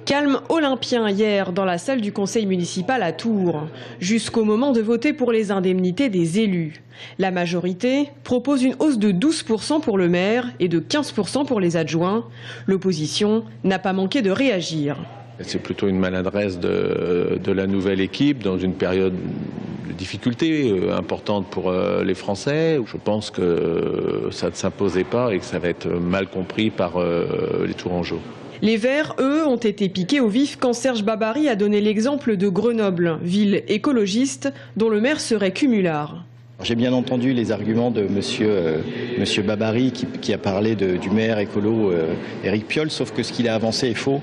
Calme olympien hier dans la salle du conseil municipal à Tours, jusqu'au moment de voter pour les indemnités des élus. La majorité propose une hausse de 12% pour le maire et de 15% pour les adjoints. L'opposition n'a pas manqué de réagir. C'est plutôt une maladresse de la nouvelle équipe dans une période de difficulté importante pour les Français. Je pense que ça ne s'imposait pas et que ça va être mal compris par les Tourangeaux. Les Verts, eux, ont été piqués au vif quand Serge Babary a donné l'exemple de Grenoble, ville écologiste dont le maire serait cumulard. J'ai bien entendu les arguments de monsieur Babary qui a parlé du maire écolo Éric Piolle, sauf que ce qu'il a avancé est faux.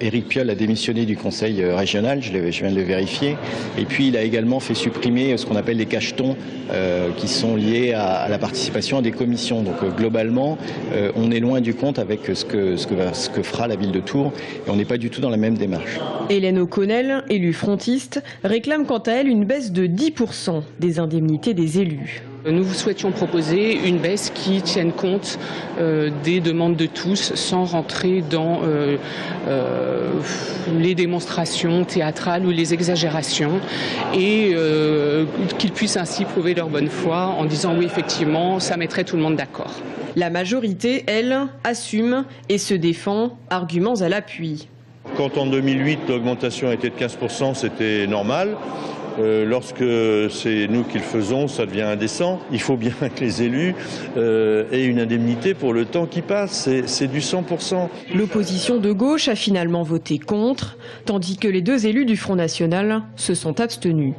Éric Piolle a démissionné du conseil régional, je viens de le vérifier, et puis il a également fait supprimer ce qu'on appelle les cachetons qui sont liés à la participation à des commissions. Donc globalement, on est loin du compte avec ce que fera la ville de Tours, et on n'est pas du tout dans la même démarche. Hélène O'Connell, élue frontiste, réclame quant à elle une baisse de 10% des indemnités des élus. Nous souhaitions proposer une baisse qui tienne compte des demandes de tous sans rentrer dans les démonstrations théâtrales ou les exagérations et qu'ils puissent ainsi prouver leur bonne foi en disant oui effectivement ça mettrait tout le monde d'accord. La majorité, elle, assume et se défend, arguments à l'appui. Quand en 2008 l'augmentation était de 15%, c'était normal. Lorsque c'est nous qui le faisons, ça devient indécent. Il faut bien que les élus aient une indemnité pour le temps qui passe. C'est du 100%. L'opposition de gauche a finalement voté contre, tandis que les deux élus du Front National se sont abstenus.